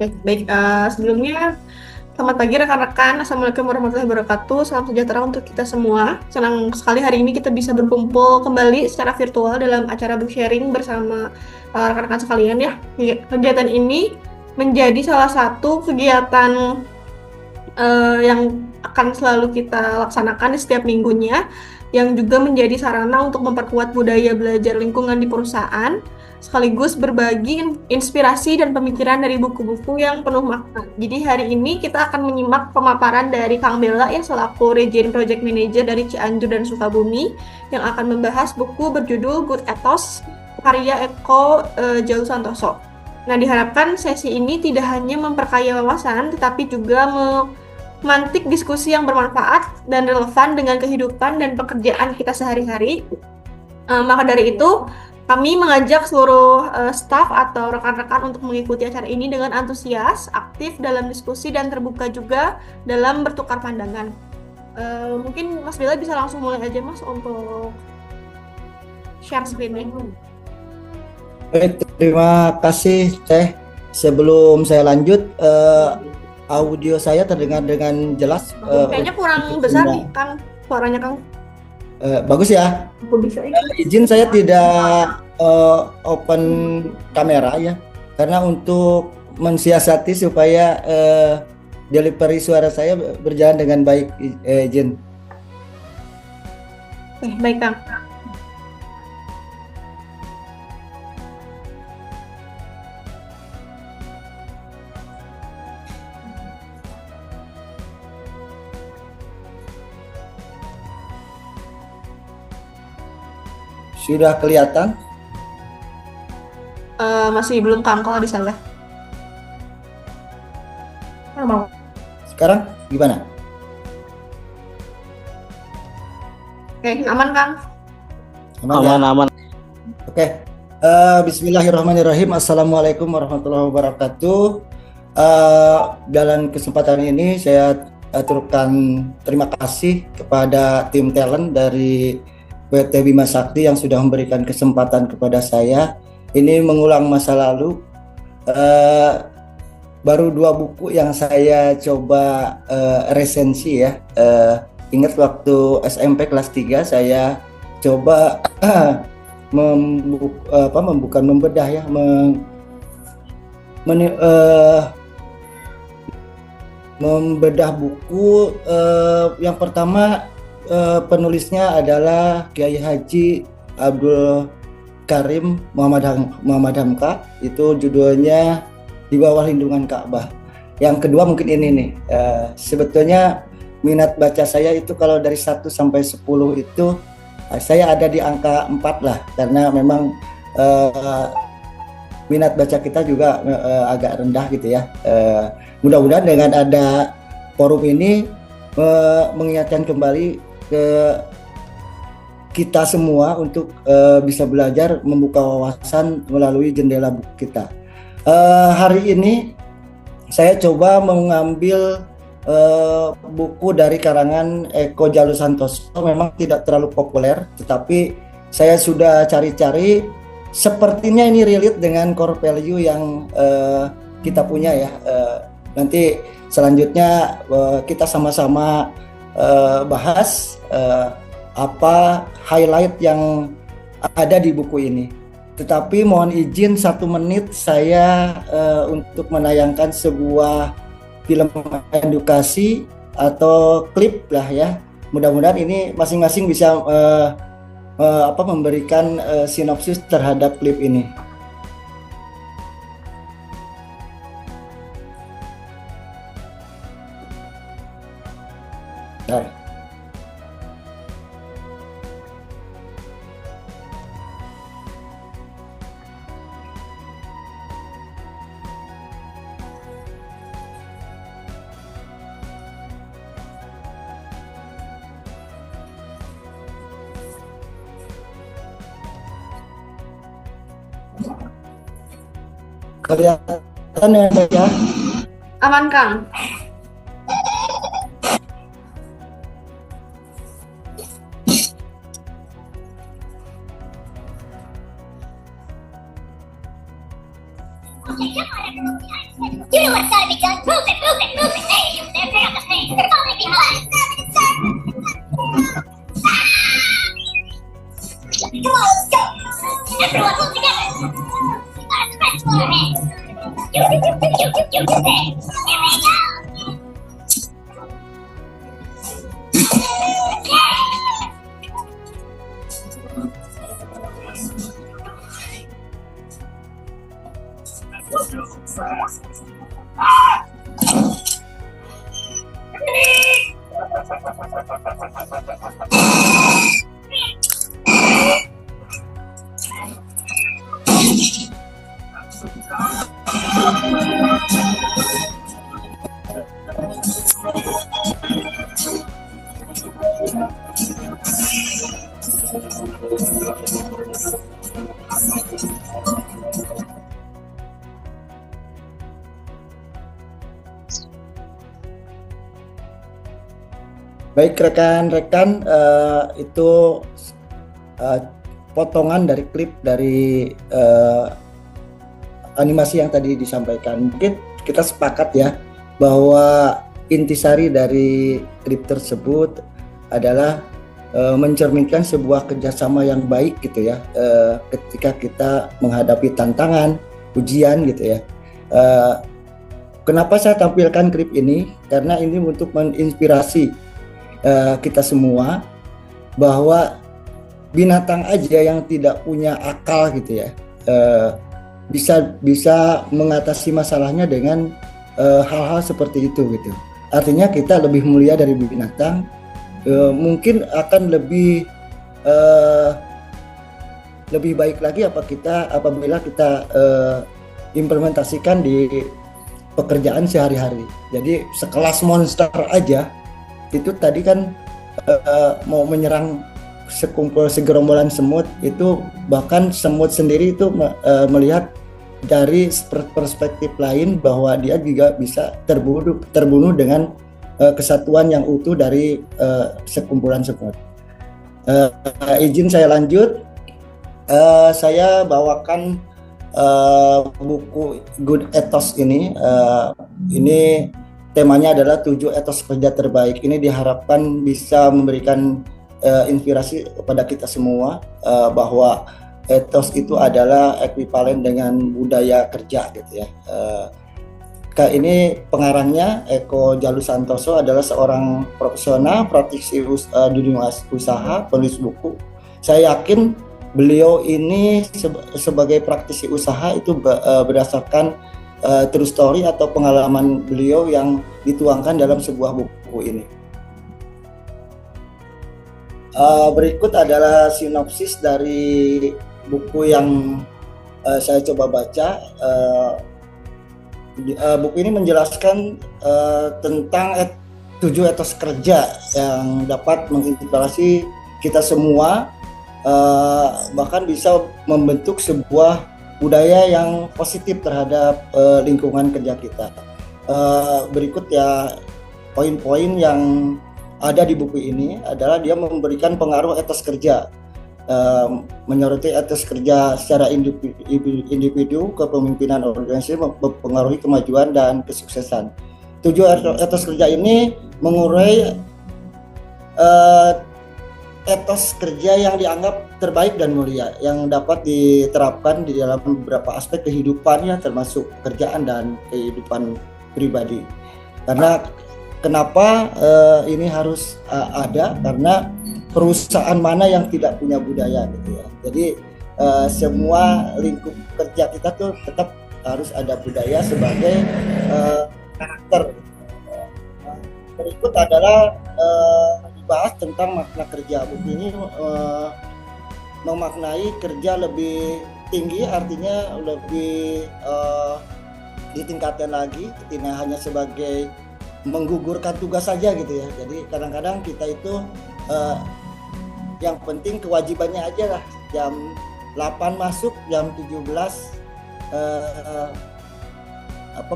Oke, baik. Sebelumnya, selamat pagi rekan-rekan. Assalamualaikum warahmatullahi wabarakatuh. Salam sejahtera untuk kita semua. Senang sekali hari ini kita bisa berkumpul kembali secara virtual dalam acara book sharing bersama rekan-rekan sekalian ya. Kegiatan ini menjadi salah satu kegiatan yang akan selalu kita laksanakan di setiap minggunya, yang juga menjadi sarana untuk memperkuat budaya belajar lingkungan di perusahaan, sekaligus berbagi inspirasi dan pemikiran dari buku-buku yang penuh makna. Jadi hari ini kita akan menyimak pemaparan dari Kang Bella ya selaku Region Project Manager dari Cianjur dan Sukabumi yang akan membahas buku berjudul Good Ethos karya Eko Jauh Santoso. Nah, diharapkan sesi ini tidak hanya memperkaya wawasan, tetapi juga memantik diskusi yang bermanfaat dan relevan dengan kehidupan dan pekerjaan kita sehari-hari. Maka dari itu, kami mengajak seluruh staf atau rekan-rekan untuk mengikuti acara ini dengan antusias, aktif dalam diskusi, dan terbuka juga dalam bertukar pandangan. Mungkin Mas Bella bisa langsung mulai aja Mas untuk share screen-nya. Baik, terima kasih Teh. Sebelum saya lanjut, audio saya terdengar dengan jelas. Kayaknya kurang besar nih Kang, suaranya Kang. Bagus ya. Aku bisa Izin saya tidak open kamera ya, karena untuk mensiasati supaya delivery suara saya berjalan dengan baik. Izin. Baik Kang. Sudah kelihatan? Masih belum Kang kalau di sana. Mau. Sekarang gimana? Oke, aman Kang. Aman. Oke. Bismillahirrahmanirrahim. Assalamualaikum warahmatullahi wabarakatuh. Dalam kesempatan ini saya aturkan terima kasih kepada tim talent dari PT Bima Sakti yang sudah memberikan kesempatan kepada saya. Ini mengulang masa lalu. Baru 2 buku yang saya coba resensi ya. Ingat waktu SMP kelas 3 saya coba membedah ya, membedah buku. Yang pertama penulisnya adalah Kiai Haji Abdul Karim Muhammad Hamka. Itu judulnya Di Bawah Lindungan Ka'bah. Yang kedua mungkin ini nih, sebetulnya minat baca saya itu kalau dari 1 sampai 10 itu saya ada di angka 4 lah, karena memang minat baca kita juga agak rendah gitu ya. Mudah-mudahan dengan ada forum ini mengingatkan kembali ke kita semua untuk bisa belajar, membuka wawasan melalui jendela buku kita. Hari ini saya coba mengambil buku dari karangan Eko Jalur Santoso. Memang tidak terlalu populer, tetapi saya sudah cari-cari. Sepertinya ini relate dengan core value yang kita punya ya. Nanti selanjutnya kita sama-sama bahas apa highlight yang ada di buku ini. Tetapi mohon izin 1 menit saya untuk menayangkan sebuah film edukasi atau klip lah ya. Mudah-mudahan ini masing-masing bisa memberikan sinopsis terhadap klip ini. Nah. Kelihatan ya? Aman Kang. You know what's gotta be done. Move it, move it, move it. Hey, you there, pick up the pace. You're falling behind. Come on, let's go. Everyone move together. Our friends will our hands. You. Hey, here we go. Baik rekan-rekan, itu potongan dari klip dari animasi yang tadi disampaikan. Mungkin kita sepakat ya bahwa intisari dari klip tersebut adalah mencerminkan sebuah kerjasama yang baik gitu ya, ketika kita menghadapi tantangan, ujian gitu ya. Kenapa saya tampilkan klip ini? Karena ini untuk menginspirasi kita semua bahwa binatang aja yang tidak punya akal gitu ya, bisa mengatasi masalahnya dengan hal-hal seperti itu gitu. Artinya kita lebih mulia dari binatang, mungkin akan lebih baik lagi apabila kita implementasikan di pekerjaan sehari-hari. Jadi sekelas monster aja itu tadi kan mau menyerang segerombolan semut, itu bahkan semut sendiri itu melihat dari perspektif lain bahwa dia juga bisa terbunuh dengan kesatuan yang utuh dari sekumpulan semut. Izin saya lanjut, saya bawakan buku Good Ethos ini. Ini temanya adalah 7 etos kerja terbaik. Ini diharapkan bisa memberikan inspirasi kepada kita semua bahwa etos itu adalah ekuivalen dengan budaya kerja gitu ya. Ini pengarangnya Eko Jalu Santoso adalah seorang profesional praktisi dunia usaha, penulis buku. Saya yakin beliau ini sebagai praktisi usaha itu berdasarkan true story atau pengalaman beliau yang dituangkan dalam sebuah buku ini. Berikut adalah sinopsis dari buku yang saya coba baca. Buku ini menjelaskan tentang 7 etos kerja yang dapat menginspirasi kita semua, bahkan bisa membentuk sebuah budaya yang positif terhadap lingkungan kerja kita. Berikut ya poin-poin yang ada di buku ini adalah dia memberikan pengaruh etos kerja, menyoroti etos kerja secara individu, kepemimpinan organisasi mempengaruhi kemajuan dan kesuksesan. 7 etos kerja ini mengurai etos kerja yang dianggap terbaik dan mulia yang dapat diterapkan di dalam beberapa aspek kehidupan ya, termasuk pekerjaan dan kehidupan pribadi. Karena kenapa ini harus ada? Karena perusahaan mana yang tidak punya budaya gitu ya. Jadi semua lingkup kerja kita tuh tetap harus ada budaya sebagai karakter. Berikut adalah bahas tentang makna kerja. Buku ini memaknai kerja lebih tinggi, artinya lebih ditingkatkan lagi, tidak hanya sebagai menggugurkan tugas saja gitu ya. Jadi kadang-kadang kita itu yang penting kewajibannya aja lah, jam 8 masuk, jam 17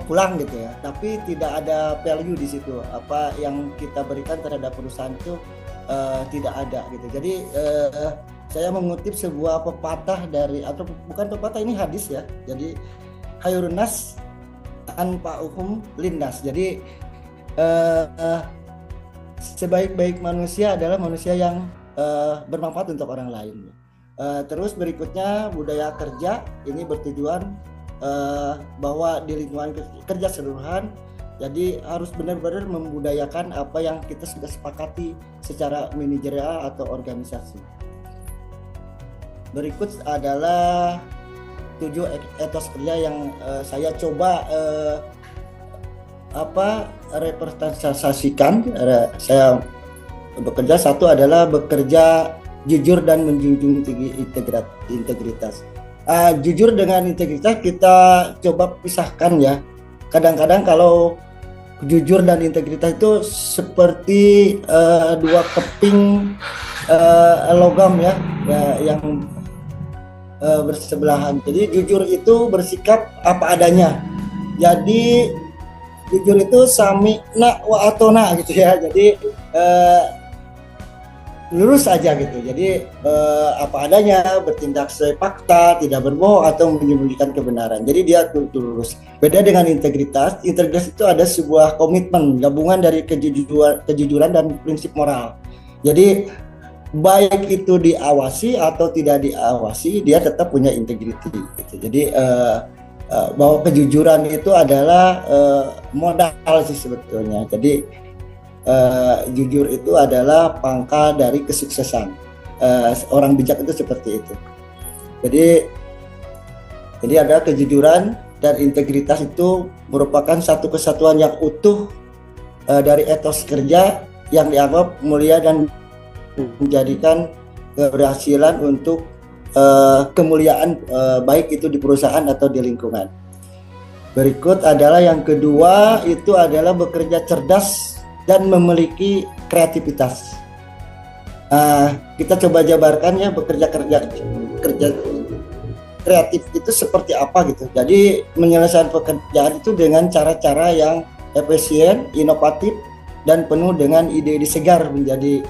pulang gitu ya, tapi tidak ada value di situ, apa yang kita berikan terhadap perusahaan itu tidak ada gitu. Jadi saya mengutip sebuah pepatah dari, atau bukan pepatah, ini hadis ya. Jadi Khairunas anfa'uhum linnas. Jadi eh, sebaik-baik manusia adalah manusia yang bermanfaat untuk orang lain. Terus berikutnya budaya kerja ini bertujuan bahwa di lingkungan kerja keseluruhan, jadi harus benar-benar membudayakan apa yang kita sudah sepakati secara manajerial atau organisasi. Berikut adalah 7 etos kerja yang saya coba representasikan. Saya bekerja, satu adalah bekerja jujur dan menjunjung tinggi integritas. Jujur dengan integritas kita coba pisahkan ya. Kadang-kadang kalau jujur dan integritas itu seperti dua keping logam ya yang bersebelahan. Jadi jujur itu bersikap apa adanya. Jadi jujur itu sami'na wa atona gitu ya. Jadi lurus aja gitu. Jadi apa adanya, bertindak sesuai fakta, tidak berbohong atau menyembunyikan kebenaran. Jadi dia lurus. Beda dengan integritas. Integritas itu ada sebuah komitmen, gabungan dari kejujuran dan prinsip moral. Jadi baik itu diawasi atau tidak diawasi, dia tetap punya integriti gitu. Jadi bahwa kejujuran itu adalah modal sih sebetulnya. Jadi jujur itu adalah pangkal dari kesuksesan. Orang bijak itu seperti itu. Jadi ada kejujuran dan integritas itu merupakan satu kesatuan yang utuh dari etos kerja yang dianggap mulia dan menjadikan keberhasilan untuk kemuliaan baik itu di perusahaan atau di lingkungan. Berikut adalah yang kedua, itu adalah bekerja cerdas dan memiliki kreativitas. Kita coba jabarkan ya, kerja kreatif itu seperti apa gitu. Jadi menyelesaikan pekerjaan itu dengan cara-cara yang efisien, inovatif, dan penuh dengan ide-ide segar menjadi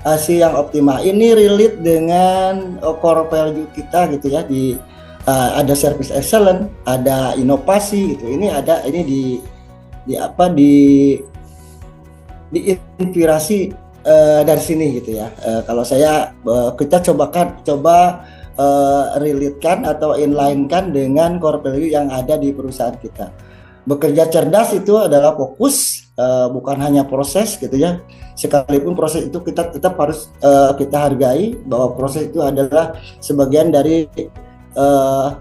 hasil yang optimal. Ini relate dengan core value kita gitu ya. Ada service excellent, ada inovasi gitu. Ini diinspirasi dari sini gitu ya. Kalau saya kita coba relate-kan atau inline-kan dengan core value yang ada di perusahaan kita. Bekerja cerdas itu adalah fokus, bukan hanya proses gitu ya. Sekalipun proses itu kita tetap harus kita hargai bahwa proses itu adalah sebagian dari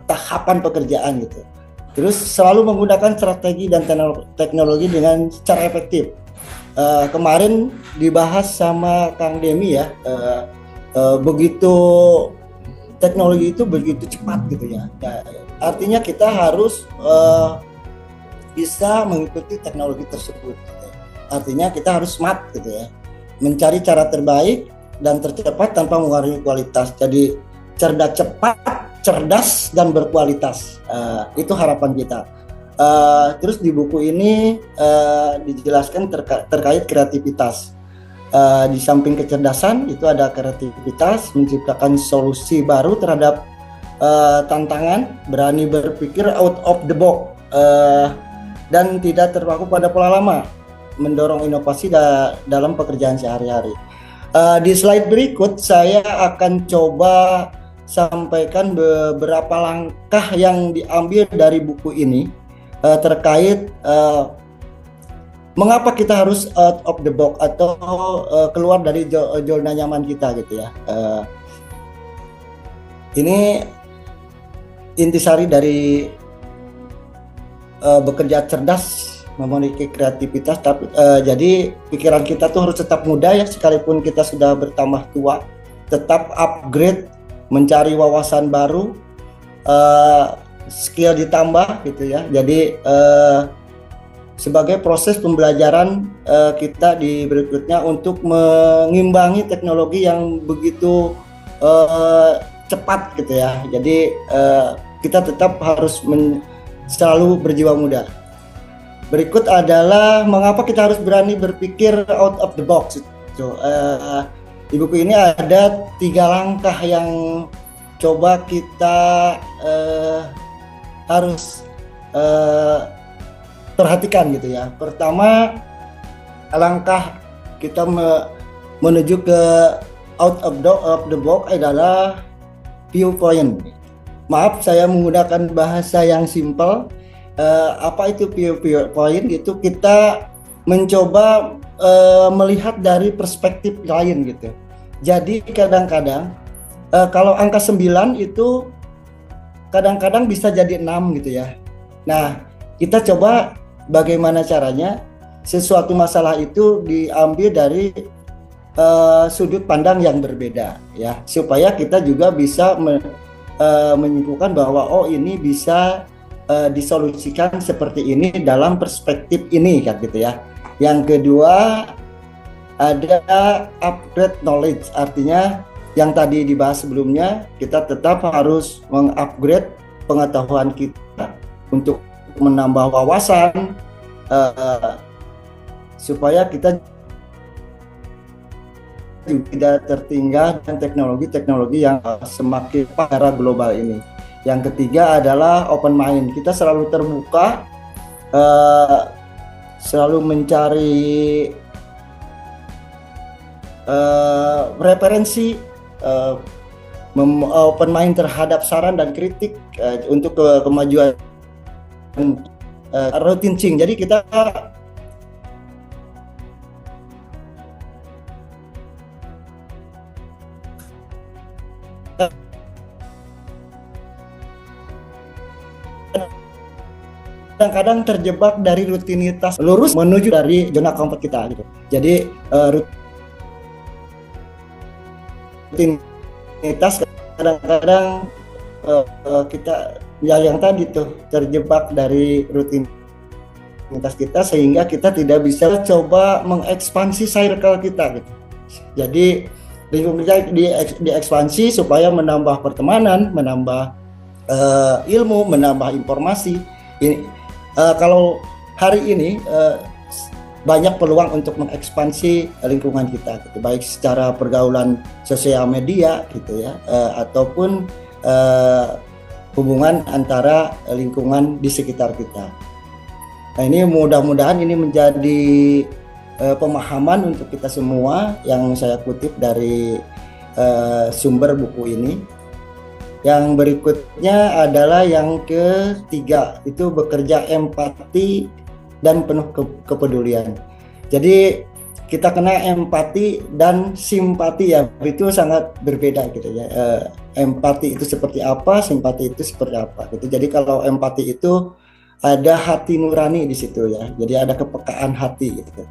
tahapan pekerjaan gitu. Terus selalu menggunakan strategi dan teknologi dengan cara efektif. Kemarin dibahas sama Kang Demi ya, begitu teknologi itu begitu cepat gitu ya. Artinya kita harus bisa mengikuti teknologi tersebut. Artinya kita harus smart gitu ya, mencari cara terbaik dan tercepat tanpa mengurangi kualitas. Jadi cepat, cerdas dan berkualitas. Itu harapan kita. Terus di buku ini dijelaskan terkait kreativitas. Di samping kecerdasan itu ada kreativitas, menciptakan solusi baru terhadap tantangan, berani berpikir out of the box, dan tidak terpaku pada pola lama, mendorong inovasi dalam pekerjaan sehari-hari. Di slide berikut saya akan coba sampaikan beberapa langkah yang diambil dari buku ini terkait mengapa kita harus out of the box atau keluar dari zona nyaman kita gitu ya. Ini intisari dari bekerja cerdas, memiliki kreativitas, tapi jadi pikiran kita tuh harus tetap muda ya, sekalipun kita sudah bertambah tua, tetap upgrade, mencari wawasan baru, skill ditambah gitu ya. Jadi sebagai proses pembelajaran kita di berikutnya untuk mengimbangi teknologi yang begitu cepat gitu ya. Jadi kita tetap harus selalu berjiwa muda. Berikut adalah mengapa kita harus berani berpikir out of the box. Di buku ini ada 3 langkah yang coba kita harus eh, perhatikan gitu ya. Pertama, langkah kita menuju ke out of the box adalah viewpoint. Maaf, saya menggunakan bahasa yang simpel. Apa itu viewpoint? Itu kita mencoba melihat dari perspektif lain gitu. Jadi kadang-kadang kalau angka 9 itu kadang-kadang bisa jadi 6 gitu ya. Nah, kita coba bagaimana caranya sesuatu masalah itu diambil dari sudut pandang yang berbeda ya, supaya kita juga bisa menyimpulkan bahwa oh ini bisa disolusikan seperti ini dalam perspektif ini kan gitu ya. Yang kedua ada upgrade knowledge, artinya yang tadi dibahas sebelumnya, kita tetap harus mengupgrade pengetahuan kita untuk menambah wawasan supaya kita tidak tertinggal dengan teknologi-teknologi yang semakin era global ini. Yang ketiga adalah open mind. Kita selalu terbuka, selalu mencari referensi, open mind terhadap saran dan kritik untuk kemajuan routine change. Jadi kita kadang-kadang terjebak dari rutinitas lurus menuju dari zona comfort kita gitu. Jadi rutinitas kadang-kadang kita ya yang tadi tuh terjebak dari rutinitas kita sehingga kita tidak bisa coba mengekspansi circle kita gitu. Jadi lingkungan kita diekspansi supaya menambah pertemanan, menambah ilmu, menambah informasi. Ini kalau hari ini banyak peluang untuk mengekspansi lingkungan kita, gitu. Baik secara pergaulan sosial media, gitu ya, ataupun hubungan antara lingkungan di sekitar kita. Nah ini mudah-mudahan ini menjadi pemahaman untuk kita semua yang saya kutip dari sumber buku ini. Yang berikutnya adalah yang ketiga, itu bekerja empati dan penuh kepedulian. Jadi kita kena empati dan simpati ya, itu sangat berbeda gitu ya. Empati itu seperti apa, simpati itu seperti apa gitu. Jadi kalau empati itu ada hati nurani di situ ya. Jadi ada kepekaan hati gitu.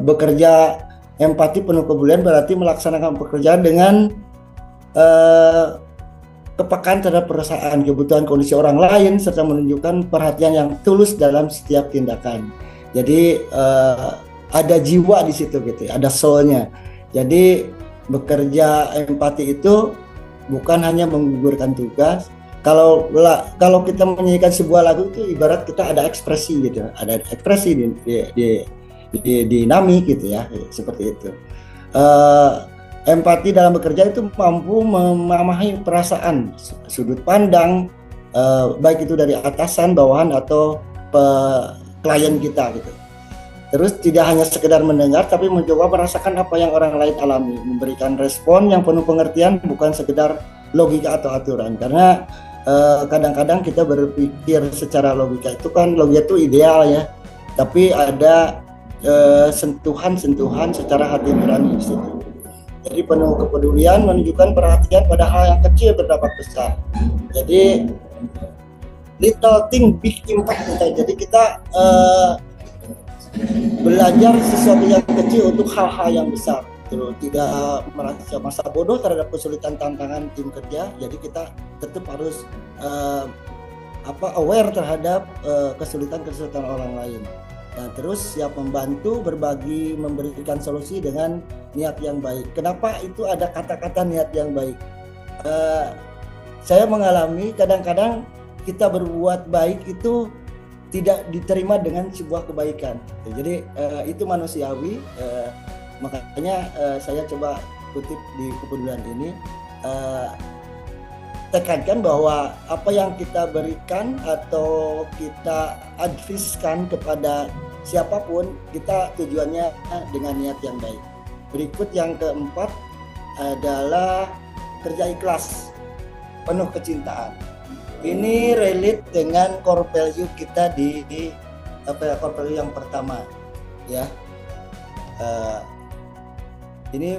Bekerja empati penuh kepedulian berarti melaksanakan pekerjaan dengan kepekaan terhadap perasaan, kebutuhan, kondisi orang lain, serta menunjukkan perhatian yang tulus dalam setiap tindakan. Jadi ada jiwa di situ gitu, ada soulnya. Jadi bekerja empati itu bukan hanya menggugurkan tugas. Kalau kita menyanyikan sebuah lagu itu ibarat kita ada ekspresi gitu, ada ekspresi di dinamik gitu ya, seperti itu. Empati dalam bekerja itu mampu memahami perasaan, sudut pandang, baik itu dari atasan, bawahan, atau klien kita gitu. Terus tidak hanya sekedar mendengar, tapi mencoba merasakan apa yang orang lain alami, memberikan respon yang penuh pengertian, bukan sekedar logika atau aturan. Karena kadang-kadang kita berpikir secara logika itu kan, logika itu ideal ya, tapi ada sentuhan-sentuhan secara hati nurani di situ. Jadi penuh kepedulian menunjukkan perhatian pada hal yang kecil berdampak besar. Jadi little thing big impact kita. Jadi kita belajar sesuatu yang kecil untuk hal-hal yang besar. Terus tidak merasa bodoh terhadap kesulitan tantangan tim kerja. Jadi kita tetap harus aware terhadap kesulitan-kesulitan orang lain. Nah, terus siap membantu, berbagi, memberikan solusi dengan niat yang baik. Kenapa itu ada kata-kata niat yang baik? Saya mengalami kadang-kadang kita berbuat baik itu tidak diterima dengan sebuah kebaikan. Jadi itu manusiawi. Makanya saya coba kutip di kepedulian ini. tekankan bahwa apa yang kita berikan atau kita adviskan kepada siapapun, kita tujuannya dengan niat yang baik. Berikut yang keempat adalah kerja ikhlas, penuh kecintaan. Ini relate dengan core value kita di core value yang pertama, ya. Ini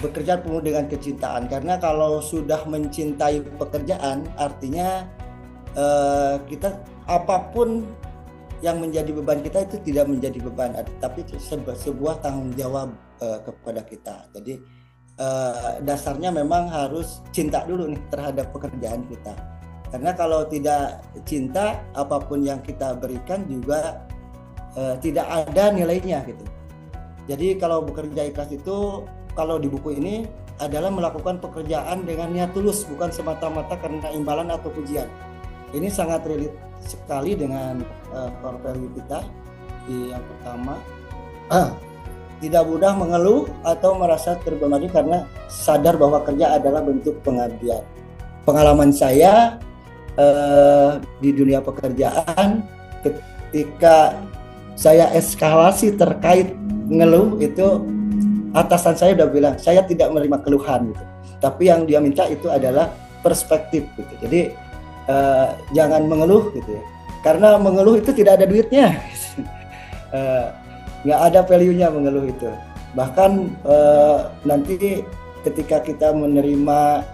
bekerja penuh dengan kecintaan, karena kalau sudah mencintai pekerjaan, artinya kita apapun yang menjadi beban kita itu tidak menjadi beban, tapi itu sebuah tanggung jawab kepada kita. Jadi dasarnya memang harus cinta dulu nih terhadap pekerjaan kita, karena kalau tidak cinta, apapun yang kita berikan juga tidak ada nilainya gitu. Jadi kalau bekerja ikhlas itu, kalau di buku ini adalah melakukan pekerjaan dengan niat tulus, bukan semata-mata karena imbalan atau pujian. Ini sangat relate sekali dengan core value kita di yang pertama. Tidak mudah mengeluh atau merasa terbebani karena sadar bahwa kerja adalah bentuk pengabdian. Pengalaman saya di dunia pekerjaan, ketika saya eskalasi terkait ngeluh, itu atasan saya udah bilang saya tidak menerima keluhan gitu. Tapi yang dia minta itu adalah perspektif gitu. Jadi jangan mengeluh gitu ya. Karena mengeluh itu tidak ada duitnya. Nggak ada value-nya mengeluh itu. Bahkan nanti ketika kita menerima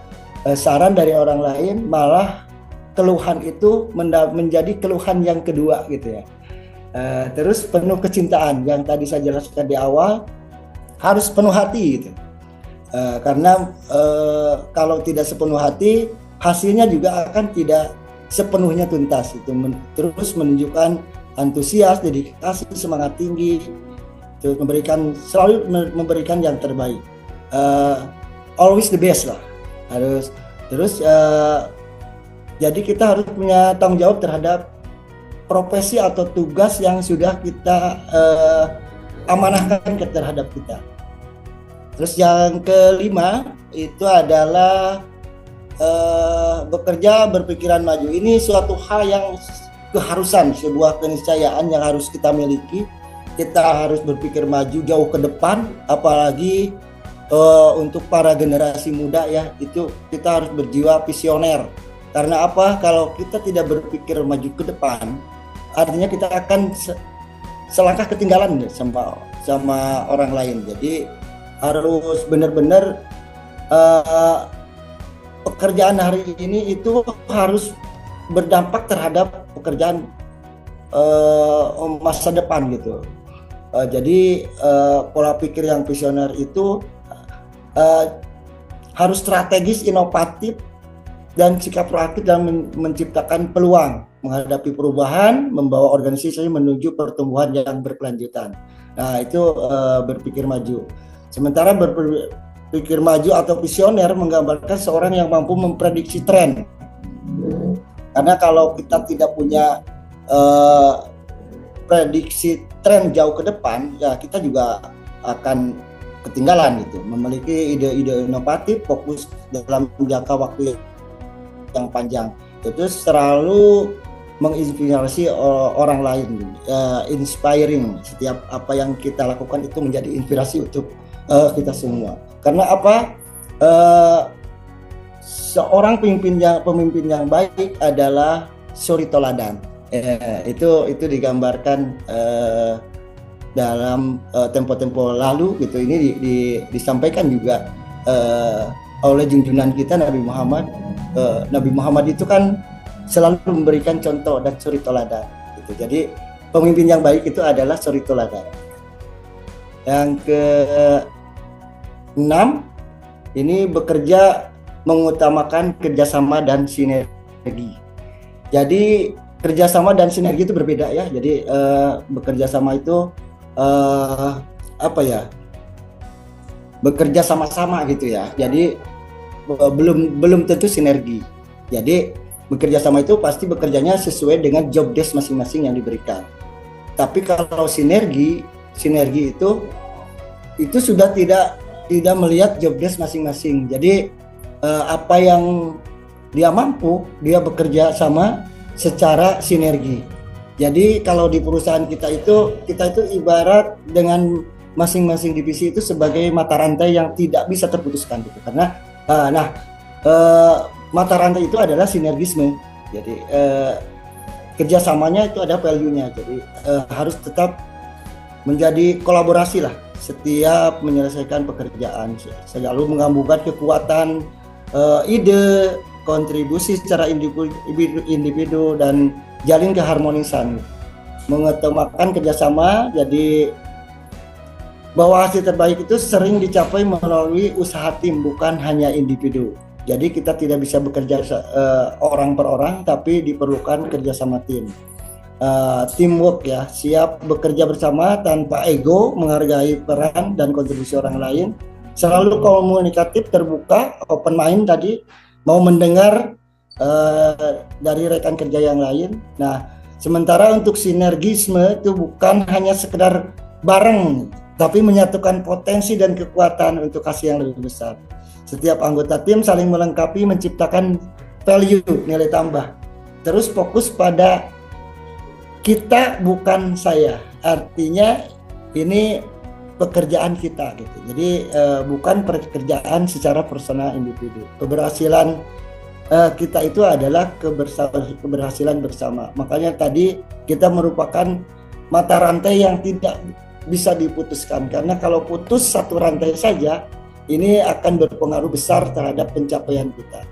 saran dari orang lain, malah keluhan itu menjadi keluhan yang kedua gitu ya. Terus penuh kecintaan yang tadi saya jelaskan di awal, harus penuh hati gitu. Karena kalau tidak sepenuh hati, hasilnya juga akan tidak sepenuhnya tuntas. Itu terus menunjukkan antusias, dedikasi, semangat tinggi, terus selalu memberikan yang terbaik. Always the best lah. Terus jadi kita harus punya tanggung jawab terhadap profesi atau tugas yang sudah kita amanahkan terhadap kita. Terus yang kelima itu adalah bekerja berpikiran maju. Ini suatu hal yang keharusan, sebuah keniscayaan yang harus kita miliki. Kita harus berpikir maju jauh ke depan, apalagi untuk para generasi muda ya, itu kita harus berjiwa visioner. Karena apa? Kalau kita tidak berpikir maju ke depan, artinya kita akan selangkah ketinggalan sama orang lain. Jadi harus benar-benar pekerjaan hari ini itu harus berdampak terhadap pekerjaan masa depan gitu. Jadi pola pikir yang visioner itu harus strategis, inovatif, dan sikap proaktif dalam menciptakan peluang menghadapi perubahan, membawa organisasi menuju pertumbuhan yang berkelanjutan. Nah, itu berpikir maju. Sementara berpikir maju atau visioner menggambarkan seorang yang mampu memprediksi tren. Karena kalau kita tidak punya prediksi tren jauh ke depan, ya kita juga akan ketinggalan gitu. Memiliki ide-ide inovatif, fokus dalam jangka waktu yang panjang, itu selalu menginspirasi orang lain, inspiring. Setiap apa yang kita lakukan itu menjadi inspirasi untuk kita semua. Karena apa? Seorang pemimpin yang baik adalah suri toladan. Itu digambarkan dalam tempo-tempo lalu gitu. Ini disampaikan juga oleh junjungan kita Nabi Muhammad. Nabi Muhammad itu kan selalu memberikan contoh dan suri toladan gitu. Jadi pemimpin yang baik itu adalah suri toladan. Yang ke-6 ini bekerja mengutamakan kerjasama dan sinergi. Jadi kerjasama dan sinergi itu berbeda ya. Jadi bekerja sama itu bekerja sama-sama gitu ya. Jadi belum tentu sinergi. Jadi bekerja sama itu pasti bekerjanya sesuai dengan job desk masing-masing yang diberikan. Tapi kalau sinergi itu sudah tidak melihat job desk masing-masing. Jadi apa yang dia mampu, dia bekerja sama secara sinergi. Jadi kalau di perusahaan kita itu ibarat dengan masing-masing divisi itu sebagai mata rantai yang tidak bisa terputuskan gitu. Karena mata rantai itu adalah sinergisme. Jadi kerjasamanya itu ada value-nya. Jadi harus tetap menjadi kolaborasi lah setiap menyelesaikan pekerjaan. Selalu menggabungkan kekuatan, ide, kontribusi secara individu dan jalin keharmonisan, mengutamakan kerjasama. Jadi bahwa hasil terbaik itu sering dicapai melalui usaha tim, bukan hanya individu. Jadi kita tidak bisa bekerja orang per orang, tapi diperlukan kerjasama tim. Teamwork ya, siap bekerja bersama tanpa ego, menghargai peran dan kontribusi orang lain, selalu komunikatif, terbuka, open mind tadi, mau mendengar dari rekan kerja yang lain. Nah, sementara untuk sinergisme itu bukan hanya sekedar bareng, tapi menyatukan potensi dan kekuatan untuk hasil yang lebih besar. Setiap anggota tim saling melengkapi, menciptakan value, nilai tambah. Terus fokus pada kita bukan saya. Artinya ini pekerjaan kita gitu. Jadi bukan pekerjaan secara personal individu. Keberhasilan kita itu adalah keberhasilan bersama. Makanya tadi kita merupakan mata rantai yang tidak bisa diputuskan, karena kalau putus satu rantai saja ini akan berpengaruh besar terhadap pencapaian kita.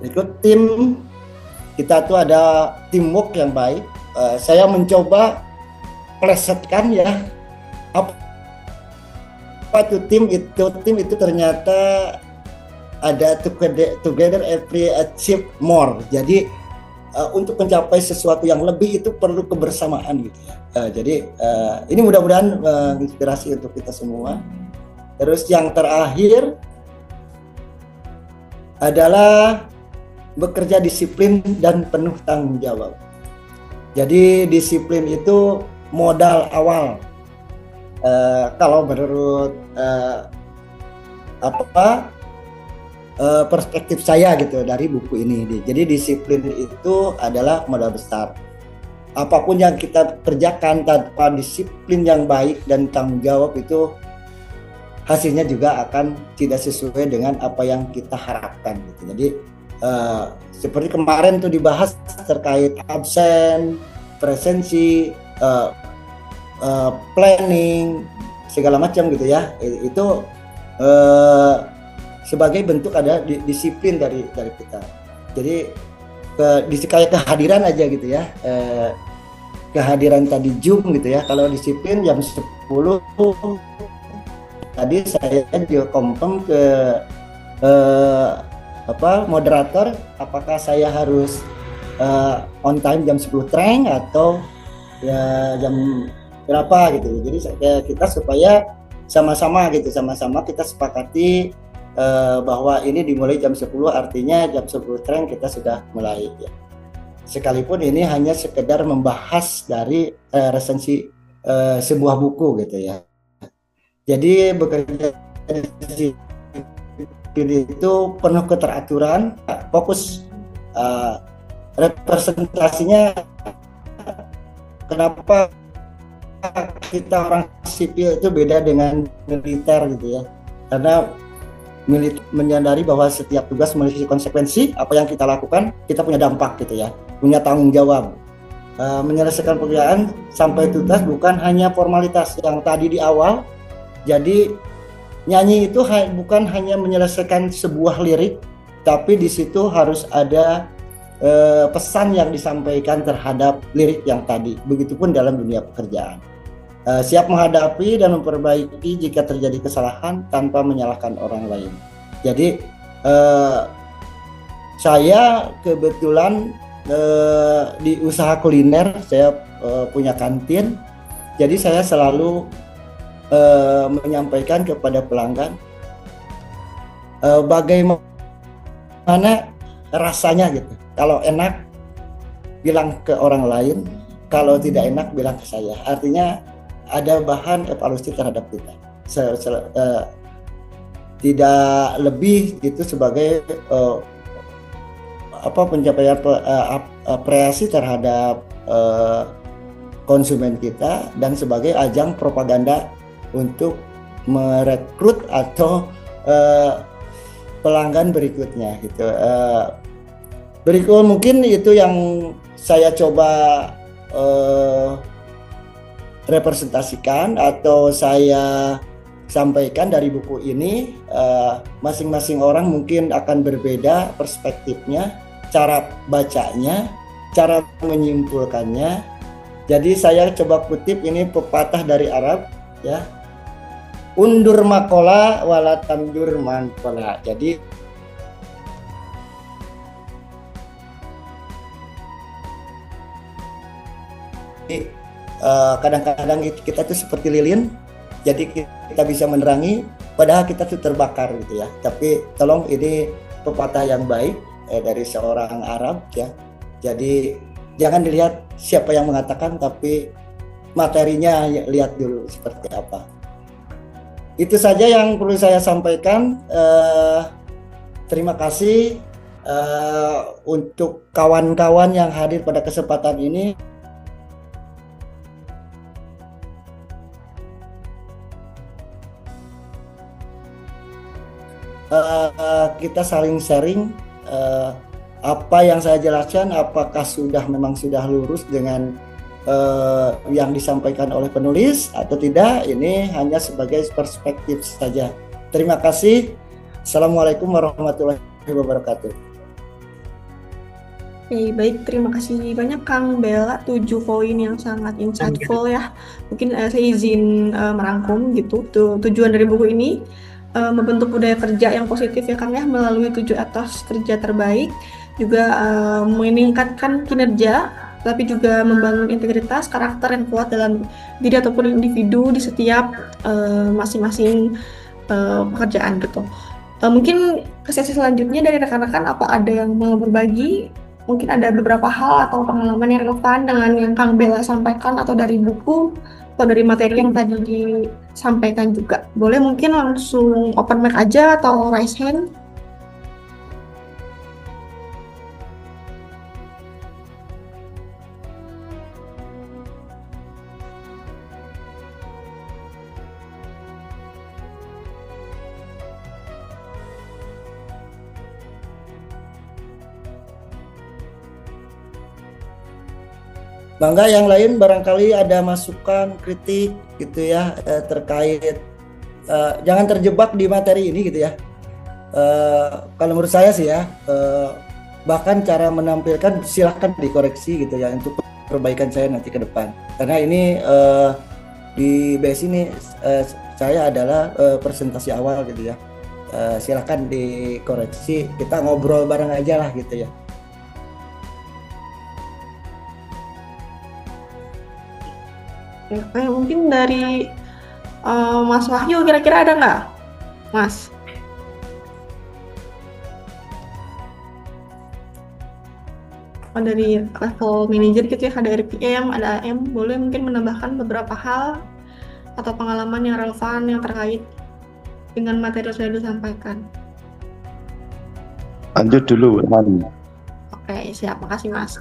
Ikut tim kita tuh ada teamwork yang baik. Saya mencoba plesetkan ya apa itu tim itu ternyata ada together every achieve more. Jadi untuk mencapai sesuatu yang lebih itu perlu kebersamaan gitu ya. Jadi ini mudah-mudahan menginspirasi untuk kita semua. Terus yang terakhir adalah bekerja disiplin dan penuh tanggung jawab. Jadi disiplin itu modal awal. Kalau menurut perspektif saya gitu dari buku ini. Jadi disiplin itu adalah modal besar. Apapun yang kita kerjakan tanpa disiplin yang baik dan tanggung jawab itu hasilnya juga akan tidak sesuai dengan apa yang kita harapkan gitu. Jadi seperti kemarin tuh dibahas terkait absen, presensi, planning, segala macam gitu ya. Itu sebagai bentuk ada disiplin dari kita. Jadi kayak kehadiran aja gitu ya. Kehadiran tadi Zoom gitu ya. Kalau disiplin jam 10 tadi saya juga confirm ke moderator apakah saya harus on time jam 10 treng atau ya jam berapa gitu. Jadi kita supaya sama-sama kita sepakati bahwa ini dimulai jam 10, artinya jam 10 treng kita sudah mulai ya. Sekalipun ini hanya sekedar membahas dari resensi sebuah buku gitu ya. Jadi bekerja itu penuh keteraturan, fokus representasinya. Kenapa kita orang sipil itu beda dengan militer gitu ya? Karena menyadari bahwa setiap tugas memiliki konsekuensi. Apa yang kita lakukan, kita punya dampak gitu ya, punya tanggung jawab. Menyelesaikan pekerjaan sampai tuntas bukan hanya formalitas yang tadi di awal. Jadi nyanyi itu bukan hanya menyelesaikan sebuah lirik, tapi di situ harus ada pesan yang disampaikan terhadap lirik yang tadi. Begitupun dalam dunia pekerjaan. Siap menghadapi dan memperbaiki jika terjadi kesalahan tanpa menyalahkan orang lain. Jadi saya kebetulan di usaha kuliner, saya punya kantin. Jadi saya selalu menyampaikan kepada pelanggan bagaimana rasanya gitu. Kalau enak bilang ke orang lain, kalau tidak enak bilang ke saya. Artinya ada bahan evaluasi terhadap kita. tidak lebih itu sebagai pencapaian apresiasi terhadap konsumen kita dan sebagai ajang propaganda untuk merekrut atau pelanggan berikutnya gitu. Berikut mungkin itu yang saya coba representasikan atau saya sampaikan dari buku ini. Masing-masing orang mungkin akan berbeda perspektifnya, cara bacanya, cara menyimpulkannya. Jadi saya coba kutip ini pepatah dari Arab ya. Undur makola wala tandur mankola. Jadi kadang-kadang kita tuh seperti lilin, jadi kita bisa menerangi padahal kita tuh terbakar gitu ya. Tapi tolong, ini pepatah yang baik dari seorang Arab ya. Jadi jangan dilihat siapa yang mengatakan, tapi materinya lihat dulu seperti apa. Itu saja yang perlu saya sampaikan. Terima kasih untuk kawan-kawan yang hadir pada kesempatan ini. Kita saling sharing apa yang saya jelaskan, apakah memang sudah lurus dengan yang disampaikan oleh penulis atau tidak. Ini hanya sebagai perspektif saja. Terima kasih. Assalamualaikum warahmatullahi wabarakatuh. Baik, terima kasih banyak Kang Bella, 7 poin yang sangat insightful ya. Mungkin saya izin merangkum gitu. Tujuan dari buku ini membentuk budaya kerja yang positif ya Kang ya, melalui 7 etos kerja terbaik, juga meningkatkan kinerja, tapi juga membangun integritas karakter yang kuat dalam diri ataupun individu di setiap masing-masing pekerjaan gitu. Mungkin ke sesi selanjutnya dari rekan-rekan, apa ada yang mau berbagi? Mungkin ada beberapa hal atau pengalaman yang relevan dengan yang Kang Bella sampaikan, atau dari buku atau dari materi yang tadi disampaikan juga. Boleh mungkin langsung open mic aja atau raise hand. Bangga yang lain barangkali ada masukan, kritik gitu ya, terkait jangan terjebak di materi ini gitu ya. Kalau menurut saya sih ya, bahkan cara menampilkan silahkan dikoreksi gitu ya untuk perbaikan saya nanti ke depan. Karena ini di base ini saya adalah presentasi awal gitu ya. Silahkan dikoreksi, kita ngobrol bareng aja lah gitu ya. Mungkin dari Mas Wahyu kira-kira ada nggak, Mas? Dari level manager gitu ya, ada RPM, ada AM, boleh mungkin menambahkan beberapa hal atau pengalaman yang relevan yang terkait dengan materi yang sudah disampaikan. Lanjut dulu, Man. Oke, siap. Makasih, Mas.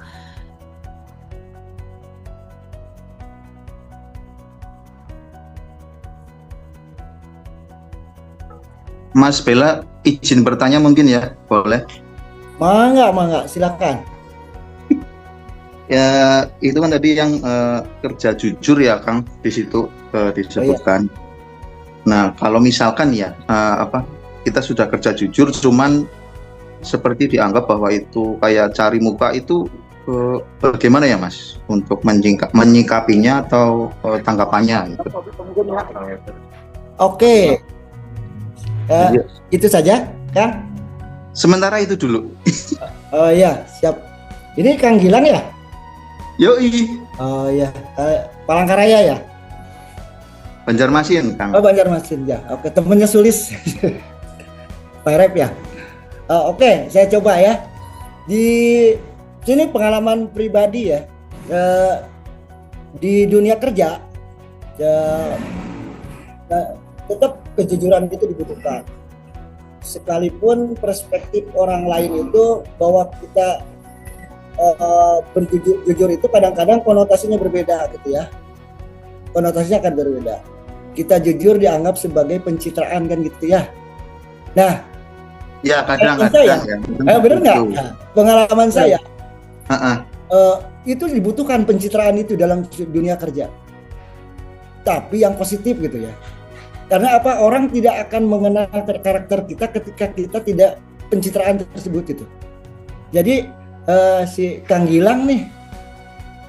Mas Bella, izin bertanya mungkin ya, boleh? Mangga, silakan. Ya, itu kan tadi yang kerja jujur ya, Kang, di situ disebutkan. Oh, iya. Nah, kalau misalkan ya, kita sudah kerja jujur, cuman seperti dianggap bahwa itu kayak cari muka, itu bagaimana ya, Mas, untuk menyikapinya atau tanggapannya? Gitu. Oke. Itu saja, Kang? Sementara itu dulu. Oh ya, siap. Ini Kang Gilang ya? Yoi. Oh ya, Palangkaraya ya? Banjarmasin, Kang. Oh, Banjarmasin ya. Oke, temennya Sulis. Pak Rep ya? Oke, saya coba ya. Di sini pengalaman pribadi ya. Di dunia kerja, tetap kejujuran itu dibutuhkan. sekalipun perspektif orang lain itu bahwa kita berjujur itu kadang-kadang konotasinya berbeda gitu ya. Konotasinya akan berbeda. Kita jujur dianggap sebagai pencitraan kan gitu ya. Nah, Ya kadang-kadang saya, ya. bener nggak? Nah, pengalaman saya Heeh. itu dibutuhkan pencitraan itu dalam dunia kerja. Tapi yang positif gitu ya. Karena apa? Orang tidak akan mengenal karakter kita ketika kita tidak pencitraan tersebut gitu. Jadi si Kang Gilang nih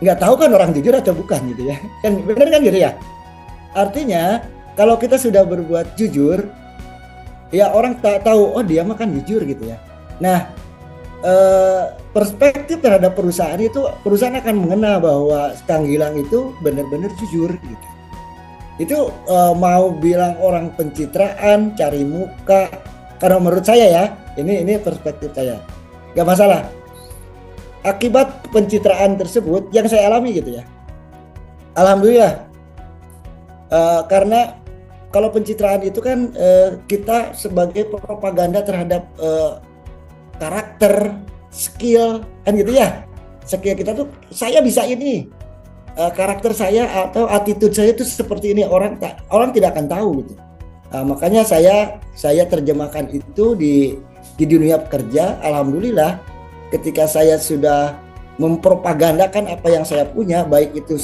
nggak tahu kan orang jujur atau bukan gitu ya. Kan bener kan gitu ya. Artinya kalau kita sudah berbuat jujur, ya orang tak tahu oh dia mah kan jujur gitu ya. Nah, perspektif terhadap perusahaan itu, perusahaan akan mengenal bahwa Kang Gilang itu benar-benar jujur gitu. Itu mau bilang orang pencitraan, cari muka, karena menurut saya ya, ini perspektif saya, nggak masalah. Akibat pencitraan tersebut yang saya alami gitu ya, alhamdulillah, karena kalau pencitraan itu kan kita sebagai propaganda terhadap karakter, skill, kan gitu ya. Skill kita tuh, saya bisa ini, karakter saya atau attitude saya itu seperti ini, orang tidak akan tahu gitu. Makanya saya terjemahkan itu di dunia pekerja. Alhamdulillah, ketika saya sudah mempropagandakan apa yang saya punya, baik itu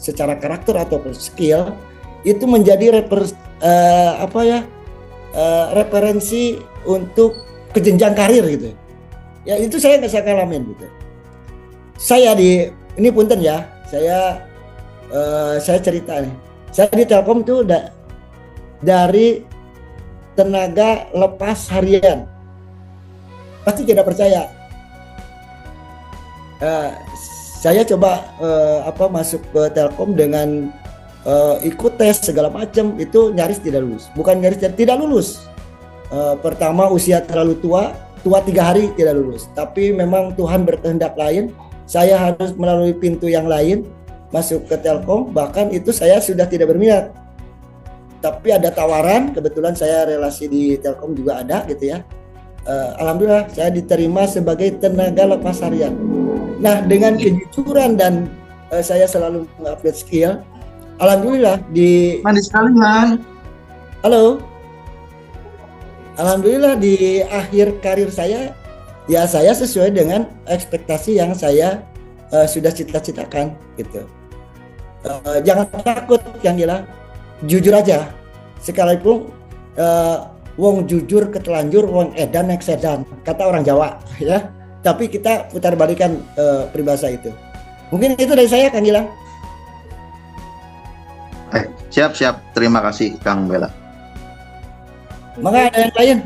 secara karakter atau skill, itu menjadi referensi untuk ke jenjang karir gitu. Ya itu saya nggak ngalamin gitu. Saya ini punten ya, saya cerita nih. Saya di Telkom tuh dari tenaga lepas harian. Pasti tidak percaya. Saya coba masuk ke Telkom dengan ikut tes segala macam, itu nyaris tidak lulus. Bukan nyaris tidak lulus. Pertama usia terlalu tua 3 hari tidak lulus. Tapi memang Tuhan berkehendak lain. Saya harus melalui pintu yang lain masuk ke Telkom. Bahkan itu saya sudah tidak berminat. Tapi ada tawaran, kebetulan saya relasi di Telkom juga ada gitu ya. Alhamdulillah saya diterima sebagai tenaga lepas harian. Nah, dengan kejujuran dan saya selalu mengupdate skill, alhamdulillah Manis sekali, Man. Halo. Alhamdulillah di akhir karir saya, ya saya sesuai dengan ekspektasi yang saya sudah cita-citakan gitu. Jangan takut yang gila, jujur aja. Sekalipun wong jujur ketelanjur, wong edan naik sedan, kata orang Jawa ya. Tapi kita putar balikan peribahasa itu. Mungkin itu dari saya, Kang Gilang. Siap. Terima kasih, Kang Bella. Maka ada yang lain?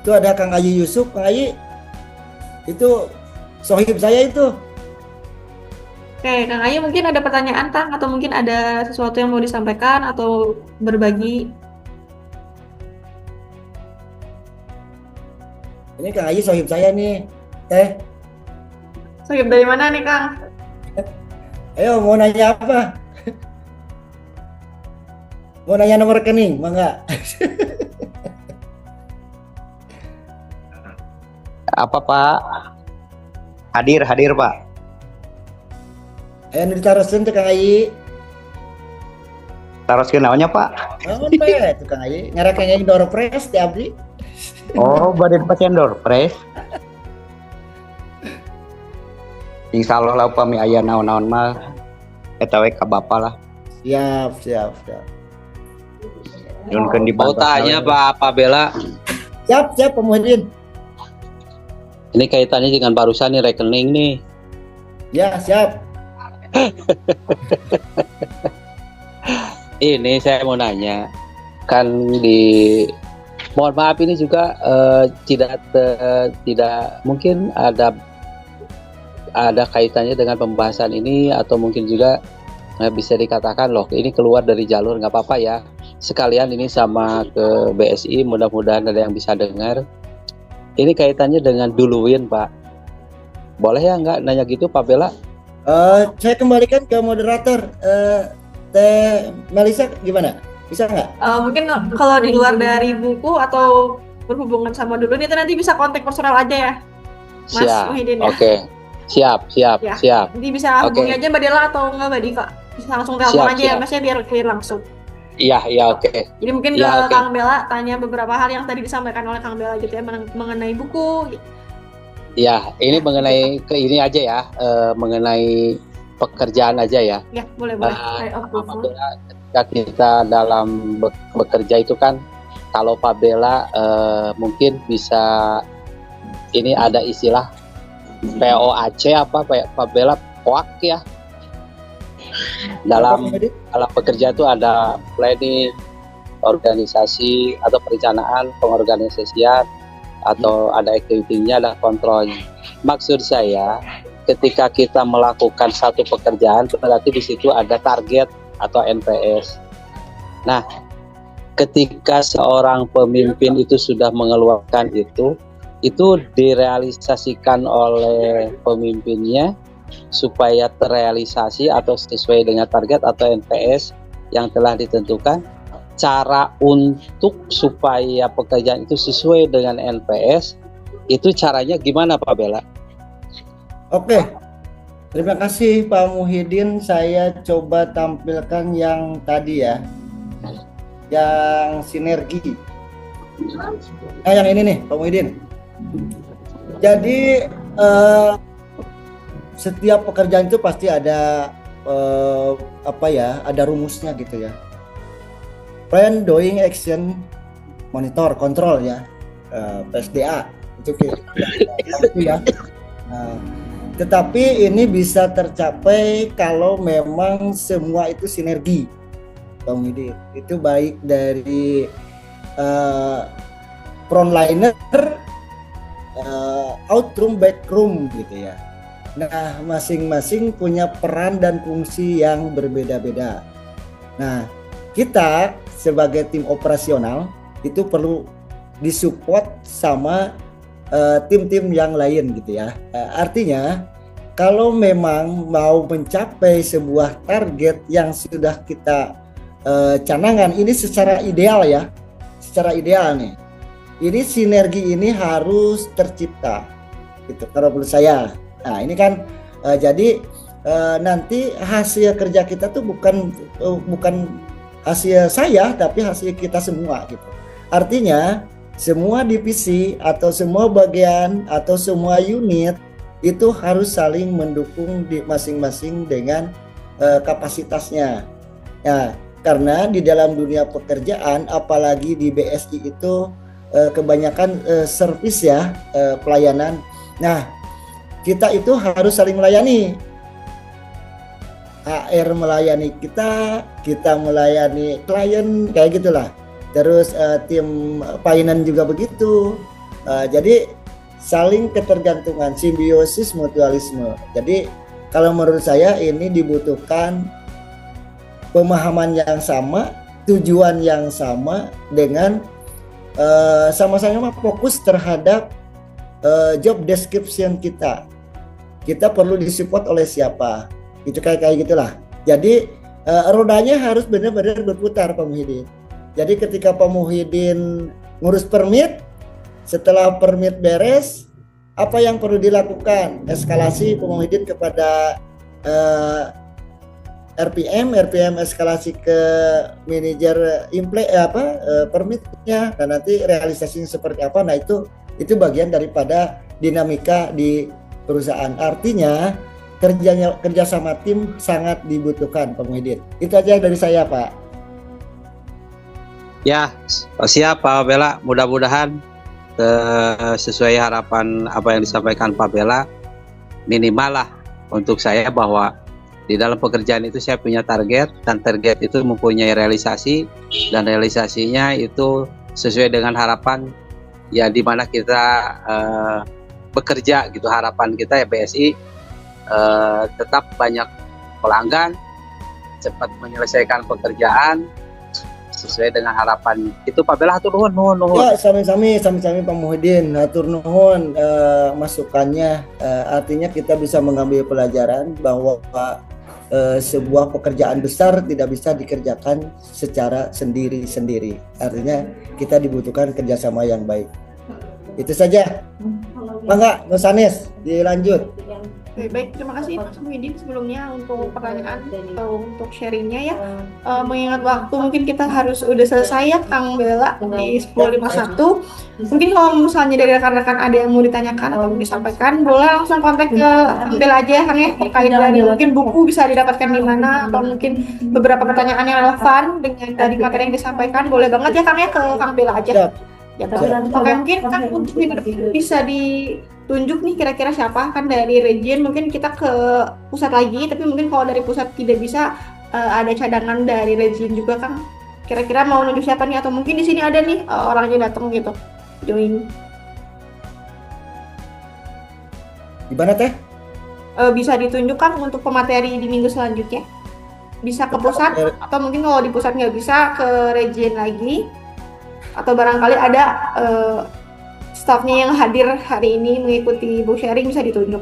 Itu ada Kang Ayi Yusuf. Kang Ayi itu sohib saya itu. Oke, Kang Ayu mungkin ada pertanyaan, Kang, atau mungkin ada sesuatu yang mau disampaikan atau berbagi. Ini Kang Ayi sohib saya nih. Sohib dari mana nih, Kang? Ayo mau nanya apa? Mau nanya nomor rekening, mangga. Apa Pak? Hadir Pak. Ayo ditarusin tuh Kang Ayi. Taruh ke naonnya Pak? Naon Pak tuh Kang Ayi? Ngarek Kang Ayi door press ti abdi. Oh, badan pasien door press. Insya Allah lah upami aya naon-naon mah eta we ka Bapak lah. Siap. Nyunkeun di Mau tanya Pak Bella, Siap Pak Muhyiddin. ini kaitannya dengan barusan nih rekening nih. Ya, siap. Ini saya mau nanya, kan mohon maaf ini juga tidak mungkin ada kaitannya dengan pembahasan ini, atau mungkin juga bisa dikatakan loh ini keluar dari jalur, nggak apa-apa ya. Sekalian ini sama ke BSI, mudah-mudahan ada yang bisa dengar. Ini kaitannya dengan duluin, Pak. Boleh ya nggak nanya gitu, Pak Bella? Saya kembalikan ke moderator. Teh Melisa gimana? Bisa nggak? Mungkin kalau di luar dari buku atau berhubungan sama dulu itu nanti bisa kontak personal aja ya, Mas Siap. Muhyiddin ya. Oke. Siap. Ya. Siap. Nanti bisa hubungi Oke. aja Mbak Dela atau enggak Mbak Dika. Bisa langsung telepon Siap, aja ya siap. Mas ya biar clear langsung. Iya, oke. Jadi mungkin ke Ya, oke. Kang Bella tanya beberapa hal yang tadi disampaikan oleh Kang Bella gitu ya mengenai buku. Ya, ini mengenai ke ini aja ya, mengenai pekerjaan aja ya. Ya, boleh boleh. Apabila ketika kita dalam bekerja itu kan, kalau Pak Bella mungkin bisa, ini ada istilah POAC apa Pak Bella, POAC ya. Dalam bekerja itu ada planning, organisasi atau perencanaan, pengorganisasian, atau ada activity-nya, ada kontrolnya. Maksud saya, ketika kita melakukan satu pekerjaan, berarti di situ ada target atau NPS. Nah, ketika seorang pemimpin itu sudah mengeluarkan itu direalisasikan oleh pemimpinnya supaya terrealisasi atau sesuai dengan target atau NPS yang telah ditentukan. Cara untuk supaya pekerjaan itu sesuai dengan NPS, itu caranya gimana Pak Bella? Oke, terima kasih Pak Muhyiddin. Saya coba tampilkan yang tadi ya, yang sinergi. Yang ini nih Pak Muhyiddin. Jadi setiap pekerjaan itu pasti ada ada rumusnya gitu ya. Plan, doing, action, monitor, kontrol ya, PSDA itu ya. Tetapi ini bisa tercapai kalau memang semua itu sinergi, Pak Muhyiddin. Itu baik dari frontliner, outroom, backroom gitu ya. Nah, masing-masing punya peran dan fungsi yang berbeda-beda. Nah, kita sebagai tim operasional itu perlu disupport sama tim-tim yang lain gitu ya. Artinya kalau memang mau mencapai sebuah target yang sudah kita canangkan ini secara ideal ya, secara ideal nih, ini sinergi ini harus tercipta gitu kalau menurut saya. Nah ini kan jadi nanti hasil kerja kita tuh bukan hasil saya tapi hasil kita semua gitu. Artinya semua divisi atau semua bagian atau semua unit itu harus saling mendukung di masing-masing dengan kapasitasnya. Ya, karena di dalam dunia pekerjaan apalagi di BSI itu kebanyakan servis ya, pelayanan. Nah, kita itu harus saling melayani. HR melayani kita melayani klien kayak gitulah. Terus tim finance juga begitu. Jadi saling ketergantungan, simbiosis, mutualisme. Jadi kalau menurut saya ini dibutuhkan pemahaman yang sama, tujuan yang sama dengan sama-sama fokus terhadap job description kita. Kita perlu disupport oleh siapa? Itu kayak gitulah. Jadi rodanya harus benar-benar berputar Pak Muhyiddin. Jadi ketika Pak Muhyiddin ngurus permit, setelah permit beres, apa yang perlu dilakukan? Eskalasi Pak Muhyiddin kepada RPM eskalasi ke manajer permitnya, dan nanti realisasinya seperti apa. Nah itu bagian daripada dinamika di perusahaan. Artinya kerja sama tim sangat dibutuhkan Pak Muhyiddin. Itu aja dari saya Pak. Ya, siap Pak Bella. Mudah-mudahan sesuai harapan apa yang disampaikan Pak Bella, minimal lah untuk saya bahwa di dalam pekerjaan itu saya punya target, dan target itu mempunyai realisasi, dan realisasinya itu sesuai dengan harapan ya di mana kita bekerja gitu. Harapan kita ya BSI tetap banyak pelanggan, cepat menyelesaikan pekerjaan, sesuai dengan harapan. Itu Pak Bella, hatur nuhun. Ya, sami-sami Pak Muhyiddin, hatur nuhun masukannya. Artinya kita bisa mengambil pelajaran bahwa sebuah pekerjaan besar tidak bisa dikerjakan secara sendiri-sendiri. Artinya kita dibutuhkan kerjasama yang baik. Itu saja. Mangga, Mas Anis, dilanjut. Oke, baik, terima kasih Mas Muhyiddin sebelumnya untuk pertanyaan atau untuk sharingnya ya. Mengingat waktu mungkin kita harus udah selesai ya Kang Bella di 10.51. Mungkin kalau misalnya dari rekan-rekan ada yang mau ditanyakan atau mau disampaikan, boleh langsung kontak ke Kang Bella aja ya Kang ya, terkait dari mungkin buku bisa didapatkan di mana atau mungkin beberapa pertanyaan yang relevan dengan tadi materi yang disampaikan, boleh banget ya Kang ya ke Kang Bella aja. Ya, oke, mungkin kan untuk bisa ditunjuk nih kira-kira siapa kan dari region, mungkin kita ke pusat lagi, tapi mungkin kalau dari pusat tidak bisa, ada cadangan dari region juga kan. Kira-kira mau nunjuk siapa nih, atau mungkin di sini ada nih orangnya datang gitu join. Gimana teh? Bisa ditunjukkan untuk pemateri di minggu selanjutnya. Bisa ke pusat atau mungkin kalau di pusat nggak bisa ke region lagi. Atau barangkali ada stafnya yang hadir hari ini mengikuti book sharing bisa ditunjuk.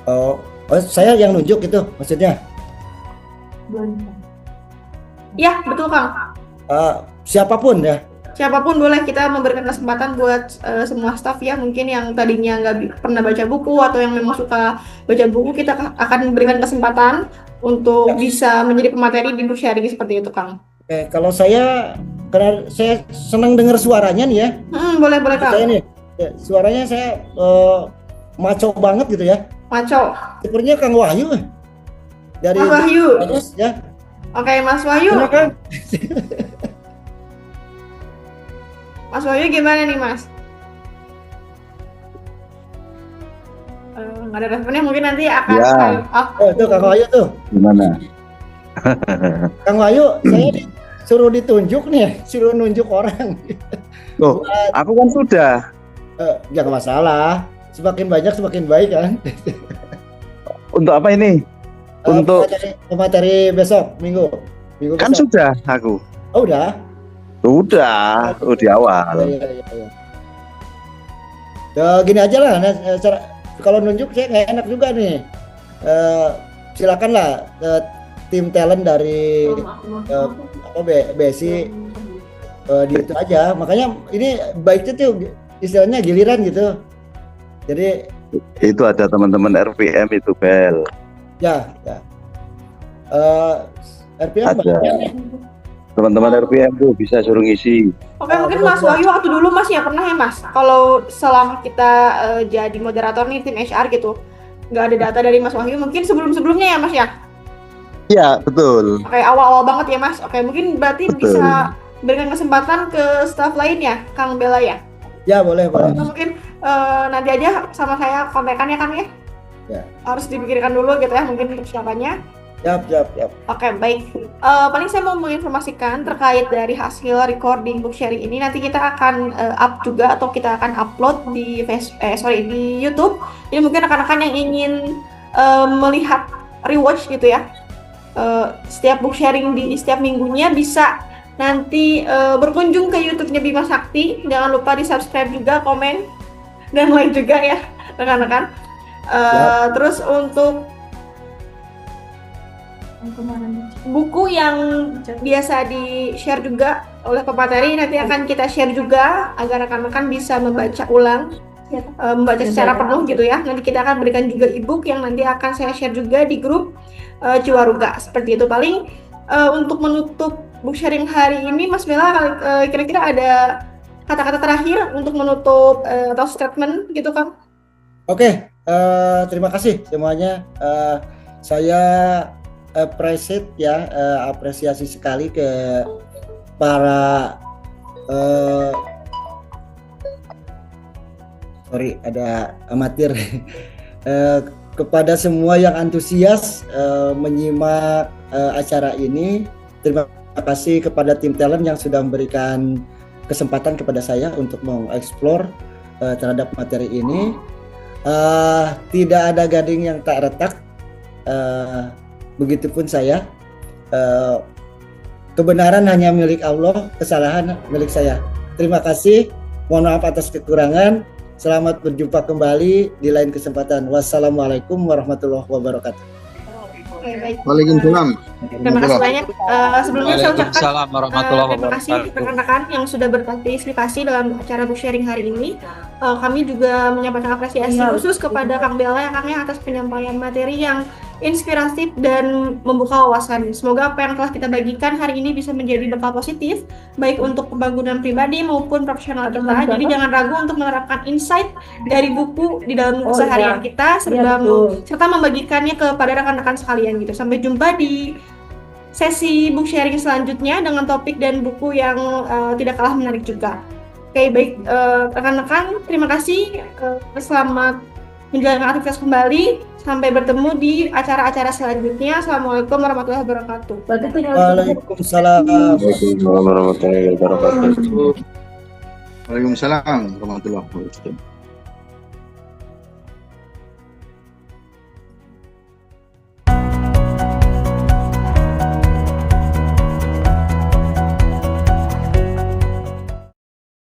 Oh, saya yang nunjuk itu maksudnya? Ya, betul Kang. Siapapun ya. Siapapun boleh, kita memberikan kesempatan buat semua staf ya, mungkin yang tadinya nggak pernah baca buku atau yang memang suka baca buku, kita akan berikan kesempatan untuk bisa menjadi pemateri di book sharing seperti itu Kang. Oke, kalau saya karena saya senang dengar suaranya nih ya. Boleh Kang. Saya nih, ya, suaranya saya maco banget gitu ya. Maco. Sepertinya Kang Wahyu dari Mas Wahyu. Ya. Oke, Mas Wahyu. Benar, Kang? Mas Wahyu gimana nih Mas? Nggak ada responnya, mungkin nanti akan Ya. Oh, itu Kang Wahyu tuh. Gimana? Kang Wahyu, saya suruh ditunjuk nih, suruh nunjuk orang. Loh, aku kan sudah. Jangan masalah. Semakin banyak semakin baik kan. Untuk apa ini? Untuk pemateri besok minggu kan besok. sudah aku. Oh, udah. Sudah, di awal. Iya. Gini aja lah, kalau nunjuk saya nggak enak juga nih. Silakan lah tim talent dari BSI di itu aja. Makanya ini baiknya tuh istilahnya giliran gitu. Jadi Itu ada teman-teman RPM itu, Bel. ya. RPM Ada. banyak nih. Teman-teman RPM tuh bisa suruh ngisi. Oke, mungkin Mas Wahyu waktu dulu Mas ya pernah ya Mas, kalau selama kita jadi moderator nih tim HR gitu, nggak ada data dari Mas Wahyu, mungkin sebelum-sebelumnya ya Mas ya? Iya, betul. Oke, awal-awal banget ya Mas. Oke, mungkin berarti Betul. bisa berikan kesempatan ke staff lain ya, Kang Bella ya? Ya boleh. Atau mungkin nanti aja sama saya kontekan ya Kang ya? Ya. Harus dipikirkan dulu gitu ya, mungkin persiapannya. Siap. Oke, baik. Paling saya mau menginformasikan terkait dari hasil recording book sharing ini, nanti kita akan up juga atau kita akan upload di di YouTube. Jadi mungkin rekan-rekan yang ingin melihat rewatch gitu ya, setiap book sharing di setiap minggunya bisa nanti berkunjung ke YouTube-nya Bima Sakti. Jangan lupa di subscribe juga, komen dan like juga ya rekan-rekan. Terus untuk buku yang biasa di-share juga oleh pemateri nanti akan kita share juga agar rekan-rekan bisa membaca ulang, membaca secara penuh gitu ya. Nanti kita akan berikan juga e-book yang nanti akan saya share juga di grup Ciwaruga. Seperti itu. Paling untuk menutup book sharing hari ini, Mas Bella kira-kira ada kata-kata terakhir untuk menutup atau statement gitu Kang? Oke, terima kasih semuanya. Saya appreciate ya, apresiasi sekali ke para ada amatir kepada semua yang antusias menyimak acara ini. Terima kasih kepada tim talent yang sudah memberikan kesempatan kepada saya untuk mengeksplor terhadap materi ini. Tidak ada gading yang tak retak. Begitupun saya, kebenaran hanya milik Allah, kesalahan milik saya. Terima kasih. Mohon maaf atas kekurangan. Selamat berjumpa kembali di lain kesempatan. Wassalamualaikum warahmatullahi wabarakatuh. Oke, baik. Waalaikumsalam. Terima kasih banyak. Sebelumnya saya ucapkan Waalaikumsalam warahmatullahi terima kasih wabarakatuh. rekan-rekan yang sudah berpartisipasi dalam acara book sharing hari ini. Kami juga menyampaikan apresiasi khusus kepada Kang Bella ya Kang ya atas penyampaian materi yang inspiratif dan membuka wawasan. Semoga apa yang telah kita bagikan hari ini bisa menjadi bekal positif baik untuk pembangunan pribadi maupun profesional kita. Jadi jangan ragu untuk menerapkan insight dari buku di dalam keseharian kita serta membagikannya kepada rekan-rekan sekalian gitu. Sampai jumpa di sesi book sharing selanjutnya dengan topik dan buku yang tidak kalah menarik juga. Oke, baik rekan-rekan, terima kasih. Selamat menjalankan aktivitas kembali. Sampai bertemu di acara-acara selanjutnya. Assalamualaikum warahmatullahi wabarakatuh. Waalaikumsalam. Waalaikumsalam warahmatullahi wabarakatuh.